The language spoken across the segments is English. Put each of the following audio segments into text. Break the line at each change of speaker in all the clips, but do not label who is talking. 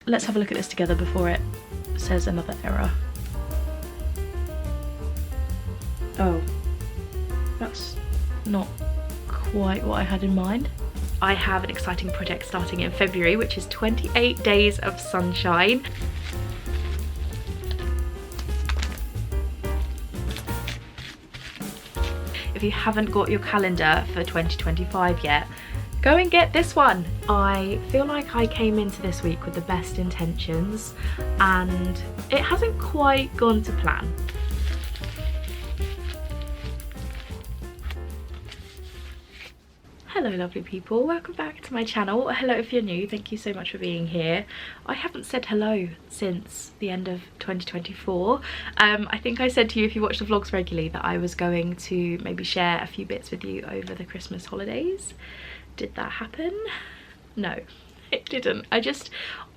Let's have a look at this together before it says another error. Oh, that's not quite what I had in mind. I have an exciting project starting in February, which is 28 days of sunshine. If you haven't got your calendar for 2025 yet, go and get this one. I feel like I came into this week with the best intentions and it hasn't quite gone to plan. Hello lovely people, welcome back to my channel. Hello if you're new, thank you so much for being here. I haven't said hello since the end of 2024. I think I said to you if you watch the vlogs regularly that I was going to maybe share a few bits with you over the Christmas holidays. Did that happen? No, it didn't.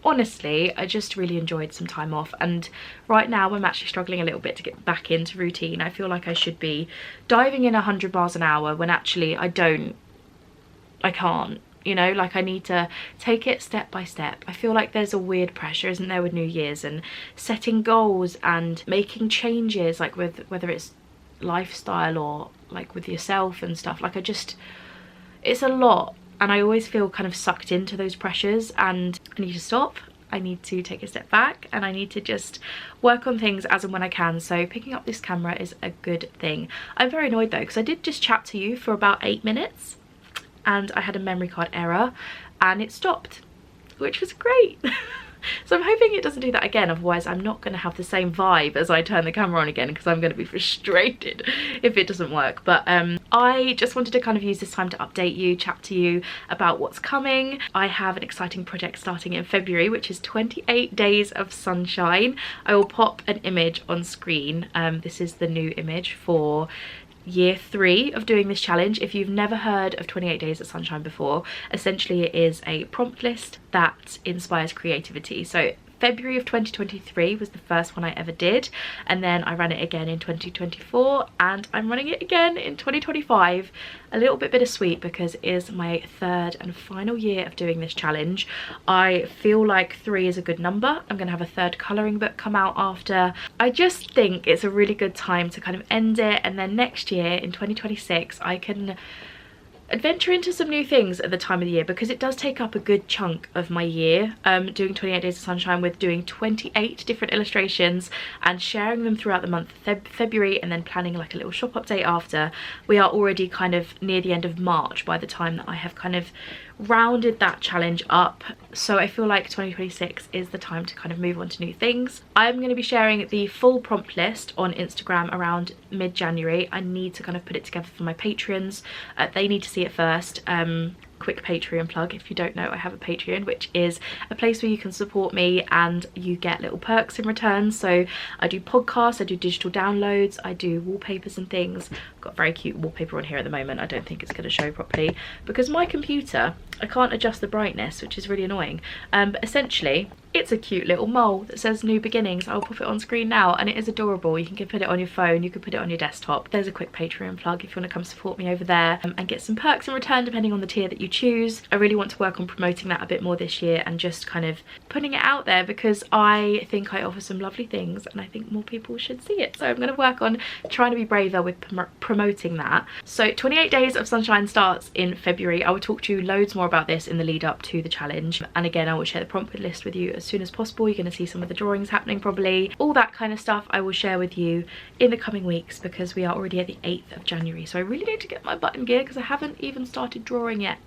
Honestly, I just really enjoyed some time off, and right now I'm actually struggling a little bit to get back into routine. I feel like I should be diving in 100 miles an hour when actually I can't, you know, like I need to take it step by step. I feel like there's a weird pressure, isn't there, with New Year's and setting goals and making changes, like with whether it's lifestyle or like with yourself and stuff. Like it's a lot, and I always feel kind of sucked into those pressures, and I need to stop. I need to take a step back and I need to just work on things as and when I can. So picking up this camera is a good thing. I'm very annoyed though, because I did just chat to you for about 8 minutes and I had a memory card error and it stopped, which was great. So I'm hoping it doesn't do that again, otherwise I'm not going to have the same vibe as I turn the camera on again, because I'm going to be frustrated if it doesn't work. But I just wanted to kind of use this time to update you, chat to you about what's coming. I have an exciting project starting in February, which is 28 days of sunshine. I will pop an image on screen. This is the new image for year 3 of doing this challenge. If you've never heard of 28 days of sunshine before, essentially it is a prompt list that inspires creativity. So February of 2023 was the first one I ever did, and then I ran it again in 2024 and I'm running it again in 2025. A little bit bittersweet because it is my 3rd and final year of doing this challenge. I feel like 3 is a good number. I'm going to have a 3rd colouring book come out after. I just think it's a really good time to kind of end it, and then next year in 2026 I can adventure into some new things at the time of the year, because it does take up a good chunk of my year, doing 28 days of sunshine, with doing 28 different illustrations and sharing them throughout the month of February, and then planning like a little shop update after. We are already kind of near the end of March by the time that I have kind of rounded that challenge up, so I feel like 2026 is the time to kind of move on to new things. I'm going to be sharing the full prompt list on Instagram around mid-January. I need to kind of put it together for my patrons. They need to see it first. Quick Patreon plug, if you don't know, I have a Patreon, which is a place where you can support me and you get little perks in return. So I do podcasts, I do digital downloads, I do wallpapers and things. I've got very cute wallpaper on here at the moment. I don't think it's going to show properly because my computer, I can't adjust the brightness, which is really annoying. But essentially it's a cute little mole that says New Beginnings. I'll pop it on screen now and it is adorable. You can put it on your phone, you can put it on your desktop. There's a quick Patreon plug if you want to come support me over there and get some perks in return depending on the tier that you choose. I really want to work on promoting that a bit more this year and just kind of putting it out there, because I think I offer some lovely things and I think more people should see it. So I'm going to work on trying to be braver with promoting that. So 28 days of sunshine starts in February. I will talk to you loads more about this in the lead up to the challenge, and again I will share the prompt list with you as soon as possible. You're going to see some of the drawings happening probably. All that kind of stuff I will share with you in the coming weeks, because we are already at the 8th of January. So I really need to get my butt in gear because I haven't even started drawing yet.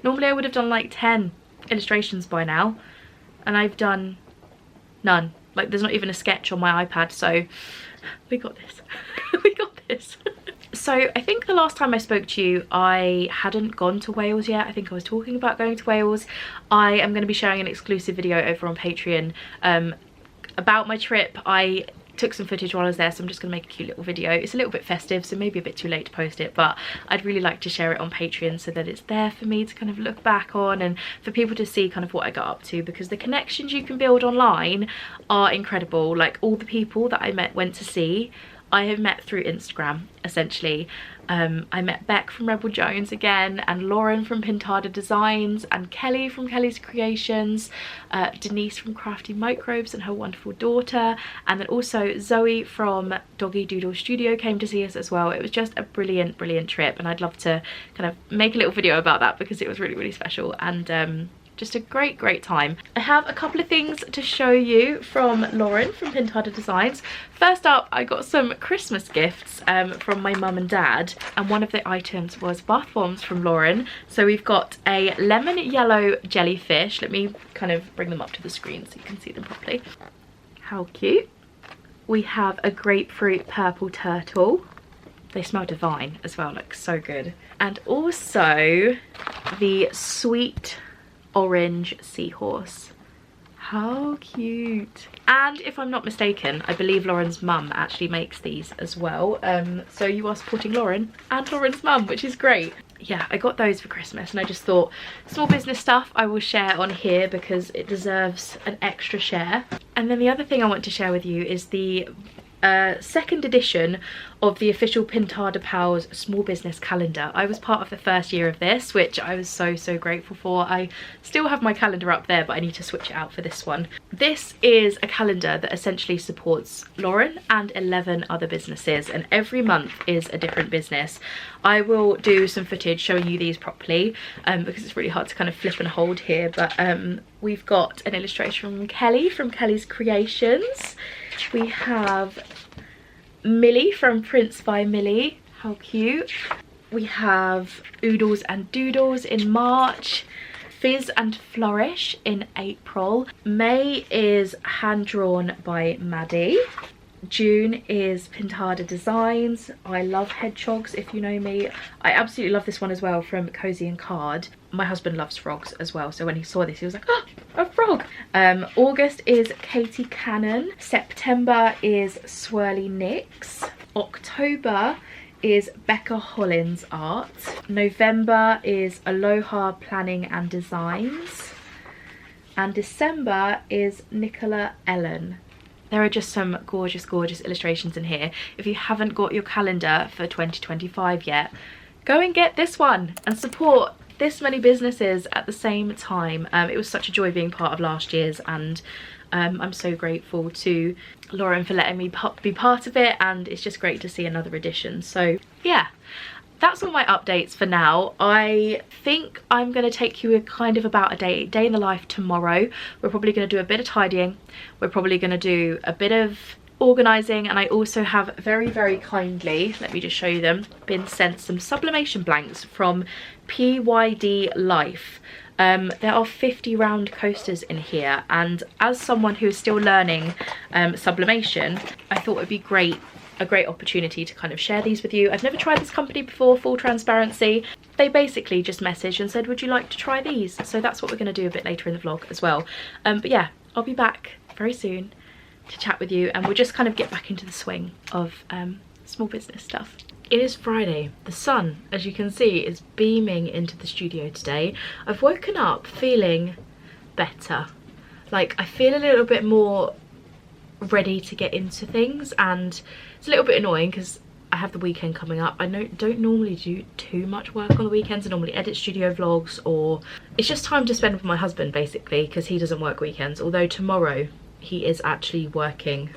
Normally I would have done like 10 illustrations by now and I've done none. Like there's not even a sketch on my iPad, so we got this. We got this. So I think the last time I spoke to you I hadn't gone to Wales yet. I think I was talking about going to Wales. I am going to be sharing an exclusive video over on Patreon about my trip. I took some footage while I was there, so I'm just going to make a cute little video. It's a little bit festive, so maybe a bit too late to post it, but I'd really like to share it on Patreon so that it's there for me to kind of look back on and for people to see kind of what I got up to, because the connections you can build online are incredible. Like all the people that I went to see I have met through Instagram, essentially. I met Beck from Rebel Jones again, and Lauren from Pintada Designs, and Kelly from Kelly's Creations, Denise from Crafty Microbes and her wonderful daughter, and then also Zoe from Doggy Doodle Studio came to see us as well. It was just a brilliant trip, and I'd love to kind of make a little video about that because it was really special, and just a great time. I have a couple of things to show you from Lauren from Pintada Designs. First up, I got some Christmas gifts from my mum and dad, and one of the items was bath bombs from Lauren. So we've got a lemon yellow jellyfish. Let me kind of bring them up to the screen so you can see them properly. How cute. We have a grapefruit purple turtle. They smell divine as well, like so good. And also the sweet orange seahorse. How cute. And if I'm not mistaken, I believe Lauren's mum actually makes these as well. So you are supporting Lauren and Lauren's mum, which is great. Yeah, I got those for Christmas, and I just thought small business stuff I will share on here because it deserves an extra share. And then the other thing I want to share with you is the second edition of the official Pintada Pals small business calendar. I was part of the first year of this, which I was so grateful for. I still have my calendar up there, but I need to switch it out for this one. This is a calendar that essentially supports Lauren and 11 other businesses, and every month is a different business. I will do some footage showing you these properly because it's really hard to kind of flip and hold here, but we've got an illustration from Kelly from Kelly's Creations. We have Millie from Prince by Millie. How cute. We have Oodles and Doodles in March. Fizz and Flourish in April. May is Hand Drawn by Maddie. June is Pintada Designs. I love hedgehogs, if you know me. I absolutely love this one as well from Cozy and Card. My husband loves frogs as well, so when he saw this he was like, oh, a frog. August is Katie Cannon. September is Swirly Nicks. October is Becca Hollins Art. November is Aloha Planning and Designs. And December is Nicola Ellen. There are just some gorgeous illustrations in here. If you haven't got your calendar for 2025 yet, go and get this one and support this many businesses at the same time. It was such a joy being part of last year's, and I'm so grateful to Lauren for letting me be part of it, and it's just great to see another edition. So yeah, that's all my updates for now. I think I'm going to take you kind of about a day in the life tomorrow. We're probably going to do a bit of tidying. We're probably going to do a bit of organising, and I also have very kindly, let me just show you them, been sent some sublimation blanks from PYD Life. There are 50 round coasters in here, and as someone who is still learning sublimation, I thought it would be a great opportunity to kind of share these with you. I've never tried this company before, full transparency. They basically just messaged and said, would you like to try these? So that's what we're going to do a bit later in the vlog as well. But yeah, I'll be back very soon to chat with you, and we'll just kind of get back into the swing of small business stuff. It is Friday. The sun, as you can see, is beaming into the studio today. I've woken up feeling better. Like, I feel a little bit more ready to get into things, and it's a little bit annoying because I have the weekend coming up. I don't normally do too much work on the weekends. I normally edit studio vlogs, or it's just time to spend with my husband basically, because he doesn't work weekends, although tomorrow he is actually working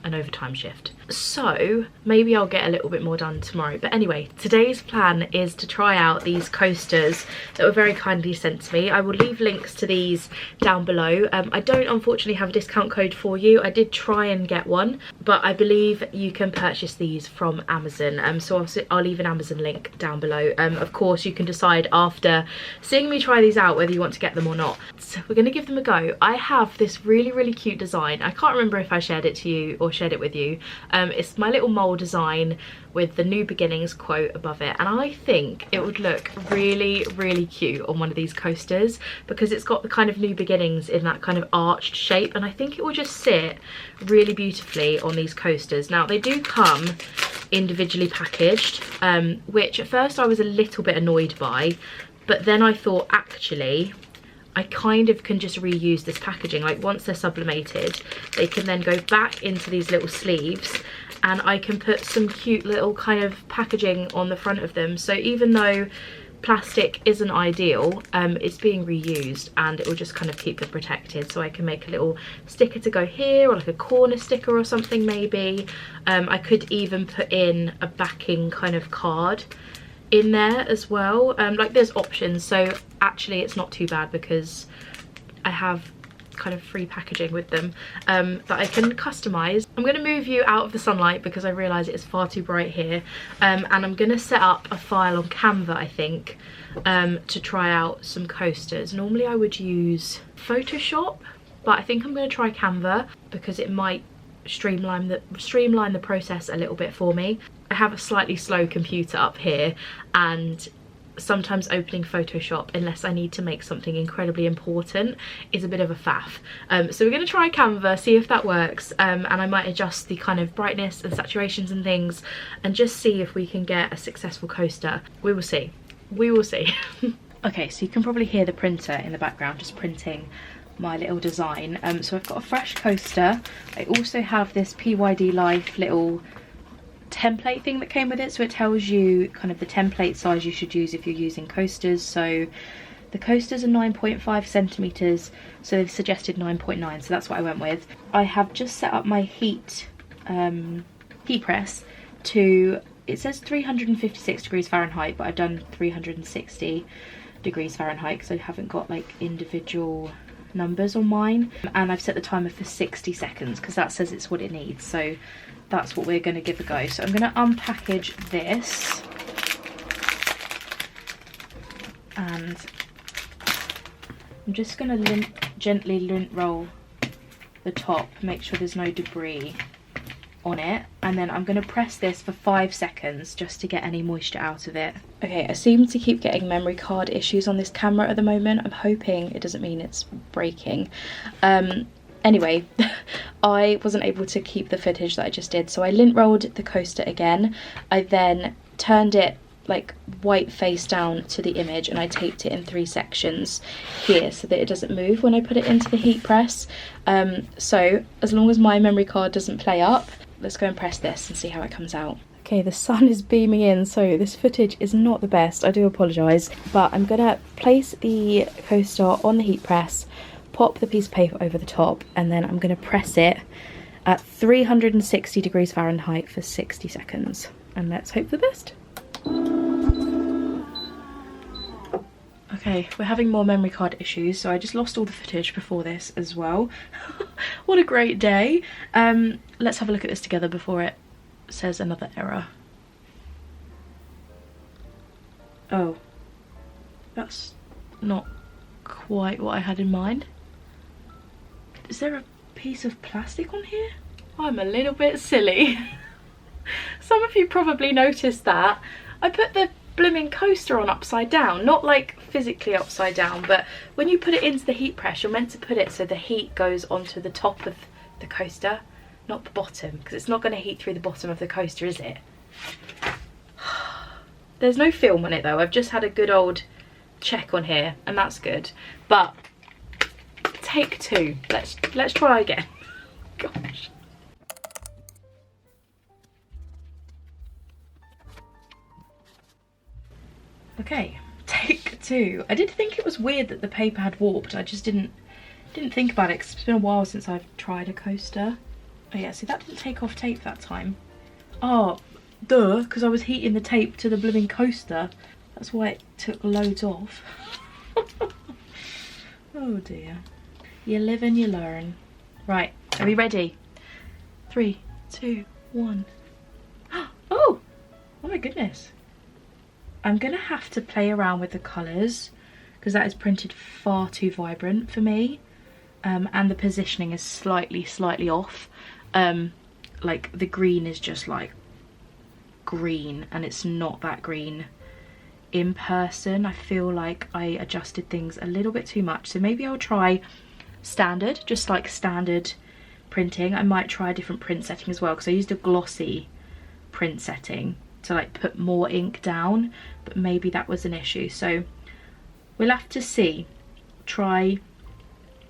an overtime shift. So maybe I'll get a little bit more done tomorrow. But anyway, today's plan is to try out these coasters that were very kindly sent to me. I will leave links to these down below. I don't unfortunately have a discount code for you. I did try and get one, but I believe you can purchase these from Amazon. So I'll leave an Amazon link down below. Of course, you can decide after seeing me try these out whether you want to get them or not. So we're going to give them a go. I have this really cute design. I can't remember if I shared it to you or shared it with you. It's my little mole design with the New Beginnings quote above it, and I think it would look really cute on one of these coasters because it's got the kind of New Beginnings in that kind of arched shape, and I think it will just sit really beautifully on these coasters. Now they do come individually packaged, which at first I was a little bit annoyed by, but then I thought actually I kind of can just reuse this packaging. Like once they're sublimated, they can then go back into these little sleeves and I can put some cute little kind of packaging on the front of them. So even though plastic isn't ideal, it's being reused, and it will just kind of keep them protected. So I can make a little sticker to go here, or like a corner sticker or something maybe. I could even put in a backing kind of card in there as well. Like there's options, so actually it's not too bad because I have kind of free packaging with them that I can customize. I'm going to move you out of the sunlight because I realise it is far too bright here, and I'm going to set up a file on Canva, I think, to try out some coasters. Normally I would use Photoshop, but I think I'm going to try Canva because it might streamline the process a little bit for me. I have a slightly slow computer up here, and sometimes opening Photoshop, unless I need to make something incredibly important, is a bit of a faff. So we're going to try Canva, see if that works, and I might adjust the kind of brightness and saturations and things, and just see if we can get a successful coaster. We will see. We will see. Okay, so you can probably hear the printer in the background just printing my little design. So I've got a fresh coaster. I also have this PYD Life little template thing that came with it, so it tells you kind of the template size you should use if you're using coasters. So the coasters are 9.5 centimeters, so they've suggested 9.9, so that's what I went with. I have just set up my heat press to, it says 356 degrees Fahrenheit, but I've done 360 degrees Fahrenheit because I haven't got like individual numbers on mine, and I've set the timer for 60 seconds because that says it's what it needs. So that's what we're going to give a go. So I'm going to unpackage this, and I'm just going to gently lint roll the top, make sure there's no debris on it, and then I'm going to press this for 5 seconds just to get any moisture out of it. Okay, I seem to keep getting memory card issues on this camera at the moment. I'm hoping it doesn't mean it's breaking. Anyway, I wasn't able to keep the footage that I just did, so I lint rolled the coaster again. I then turned it like white face down to the image, and I taped it in 3 sections here so that it doesn't move when I put it into the heat press. So as long as my memory card doesn't play up, let's go and press this and see how it comes out. Okay, the sun is beaming in, so this footage is not the best. I do apologise, but I'm gonna place the coaster on the heat press, pop the piece of paper over the top, and then I'm going to press it at 360 degrees Fahrenheit for 60 seconds. And let's hope for the best. Okay, we're having more memory card issues, so I just lost all the footage before this as well. What a great day. Let's have a look at this together before it says another error. Oh, that's not quite what I had in mind. Is there a piece of plastic on here? I'm a little bit silly. Some of you probably noticed that. I put the blooming coaster on upside down, not like physically upside down, but when you put it into the heat press, you're meant to put it so the heat goes onto the top of the coaster, not the bottom, because it's not going to heat through the bottom of the coaster, is it? There's no film on it though. I've just had a good old check on here, and that's good. But take 2. Let's try again. Gosh. Okay, take 2. I did think it was weird that the paper had warped. I just didn't think about it because it's been a while since I've tried a coaster. Oh yeah, see, that didn't take off tape that time. Oh, duh, because I was heating the tape to the blooming coaster. That's why it took loads off. Oh dear. You live and you learn. Right, are we ready? 3, 2, 1. Oh my goodness. I'm gonna have to play around with the colours because that is printed far too vibrant for me, and the positioning is slightly off. Like the green is just like green, and it's not that green in person. I feel like I adjusted things a little bit too much, so maybe I'll try standard, just like standard printing. I might try a different print setting as well because I used a glossy print setting to like put more ink down, but maybe that was an issue, so we'll have to see. Try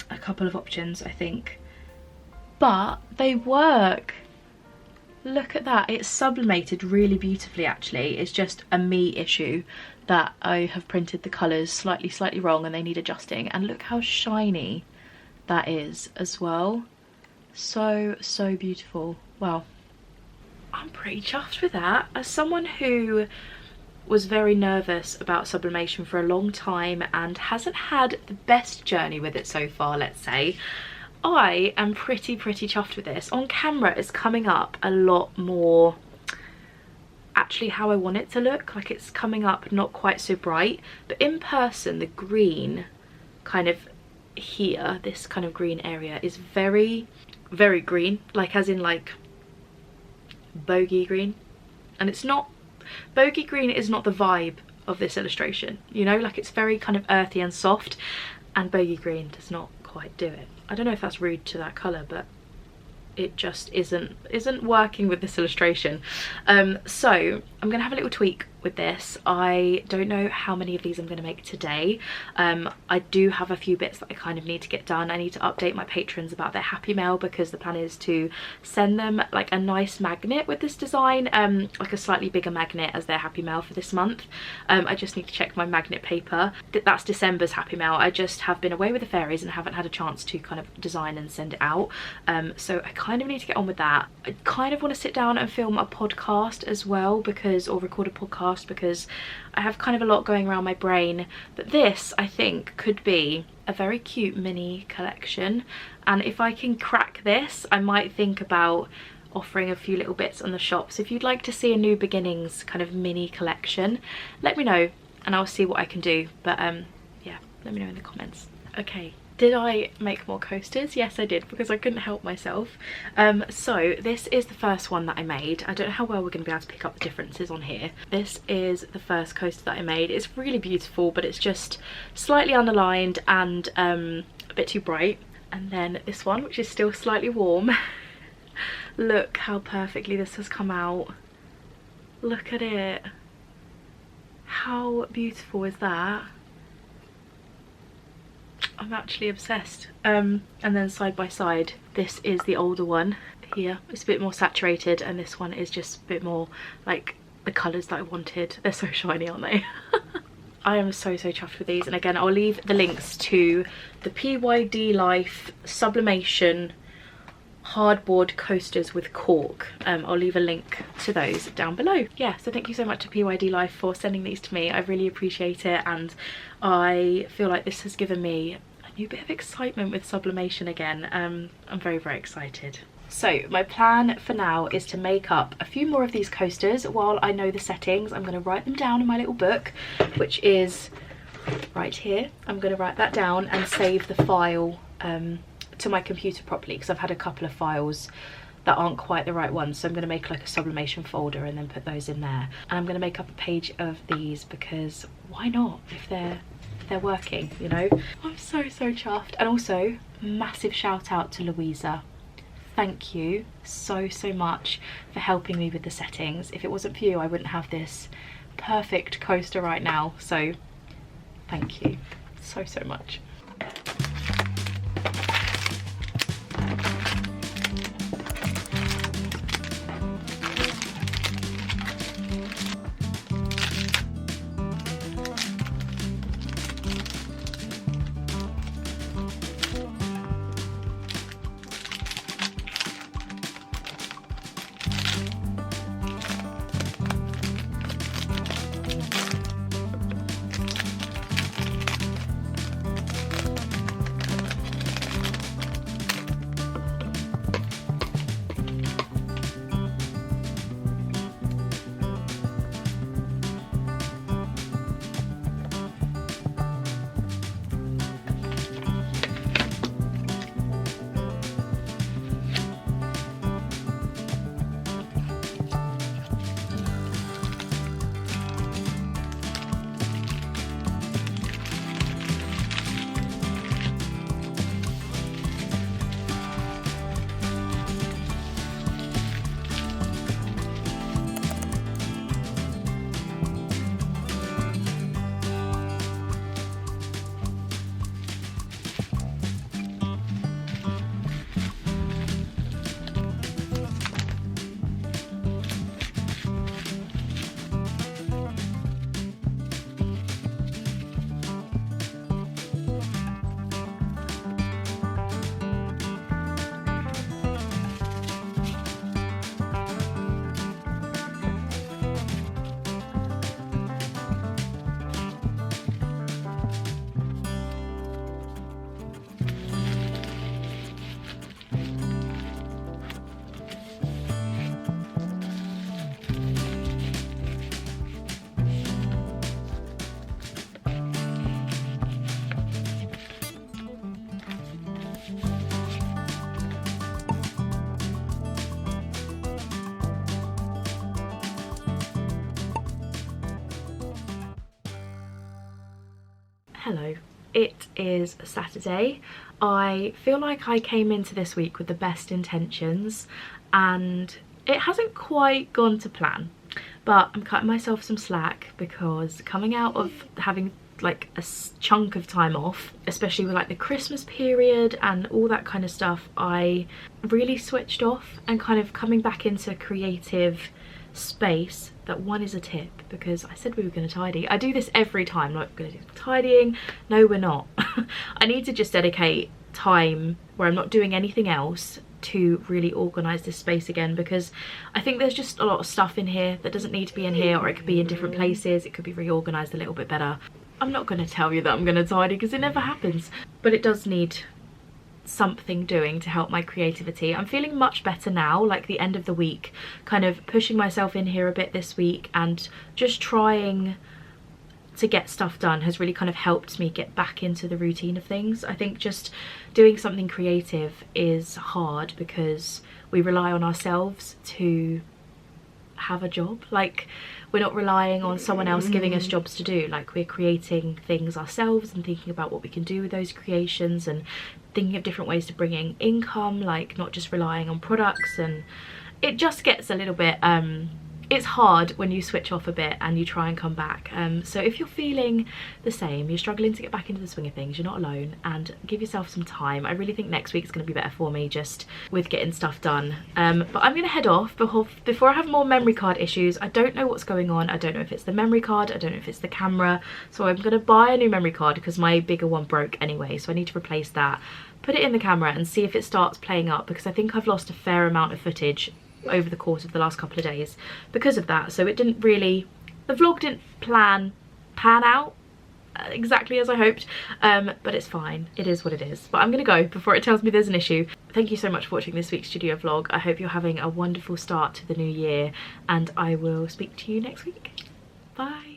a couple of options, I think, but they work. Look at that, it's sublimated really beautifully actually. It's just a me issue that I have printed the colours slightly wrong and they need adjusting. And look how shiny that is as well. So beautiful. Wow, I'm pretty chuffed with that. As someone who was very nervous about sublimation for a long time and hasn't had the best journey with it so far, let's say, I am pretty chuffed with this. On camera it's coming up a lot more actually how I want it to look. Like, it's coming up not quite so bright, but in person the green kind of here, this kind of green area is very green, like as in like bogey green. And it's not, bogey green is not the vibe of this illustration, you know, like it's very kind of earthy and soft, and bogey green does not quite do it. I don't know if that's rude to that colour, but it just isn't working with this illustration. So I'm gonna have a little tweak with this. I don't know how many of these I'm gonna make today. I do have a few bits that I kind of need to get done. I need to update my patrons about their happy mail, because the plan is to send them like a nice magnet with this design, like a slightly bigger magnet as their happy mail for this month. I just need to check my magnet paper. That's December's happy mail. I just have been away with the fairies and haven't had a chance to kind of design and send it out. So I kind of need to get on with that. I kind of want to sit down and film a podcast as well, because, or record a podcast, because I have kind of a lot going around my brain. But this, I think, could be a very cute mini collection, and if I can crack this, I might think about offering a few little bits on the shop. So if you'd like to see a New Beginnings kind of mini collection, let me know and I'll see what I can do. But yeah, let me know in the comments. Okay, did I make more coasters? Yes, I did, because I couldn't help myself. So this is the first one that I made. I don't know how well we're going to be able to pick up the differences on here. This is the first coaster that I made. It's really beautiful, but it's just slightly underlined and a bit too bright. And then this one, which is still slightly warm. Look how perfectly this has come out. Look at it. How beautiful is that? I'm actually obsessed. And then side by side, this is the older one here. It's a bit more saturated, and this one is just a bit more like the colours that I wanted. They're so shiny, aren't they? I am so chuffed with these. And again, I'll leave the links to the PYD Life Sublimation hardboard coasters with cork. I'll leave a link to those down below. Yeah, so thank you so much to PYD Life for sending these to me. I really appreciate it, and I feel like this has given me a new bit of excitement with sublimation again. I'm very excited. So my plan for now is to make up a few more of these coasters while I know the settings. I'm going to write them down in my little book, which is right here. I'm going to write that down and save the file to my computer properly, because I've had a couple of files that aren't quite the right ones. So I'm going to make like a sublimation folder and then put those in there. And I'm going to make up a page of these, because why not, if they're working, you know? I'm so chuffed. And also, massive shout out to Louisa. Thank you so much for helping me with the settings. If it wasn't for you, I wouldn't have this perfect coaster right now. So thank you so much. Hello, it is Saturday. I feel like I came into this week with the best intentions and it hasn't quite gone to plan, but I'm cutting myself some slack because coming out of having like a chunk of time off, especially with like the Christmas period and all that kind of stuff, I really switched off, and kind of coming back into creative space. That one is a tip, because I said we were going to tidy. I do this every time, like, we're going to do tidying. No, we're not. I need to just dedicate time where I'm not doing anything else to really organise this space again, because I think there's just a lot of stuff in here that doesn't need to be in here, or it could be in different places. It could be reorganised a little bit better. I'm not going to tell you that I'm going to tidy because it never happens, but it does need something doing to help my creativity. I'm feeling much better now, like the end of the week, kind of pushing myself in here a bit this week and just trying to get stuff done has really kind of helped me get back into the routine of things. I think just doing something creative is hard because we rely on ourselves to have a job. Like, we're not relying on someone else giving us jobs to do. Like, we're creating things ourselves and thinking about what we can do with those creations and thinking of different ways to bring in income, like not just relying on products. And it just gets a little bit it's hard when you switch off a bit and you try and come back. So if you're feeling the same, you're struggling to get back into the swing of things, you're not alone, and give yourself some time. I really think next week's going to be better for me just with getting stuff done. But I'm going to head off before I have more memory card issues. I don't know what's going on. I don't know if it's the memory card, I don't know if it's the camera. So I'm going to buy a new memory card because my bigger one broke anyway, so I need to replace that, put it in the camera and see if it starts playing up, because I think I've lost a fair amount of footage over the course of the last couple of days because of that. So it didn't really, the vlog didn't pan out exactly as I hoped, but it's fine, it is what it is. But I'm gonna go before it tells me there's an issue. Thank you so much for watching this week's studio vlog. I hope you're having a wonderful start to the new year, and I will speak to you next week. Bye.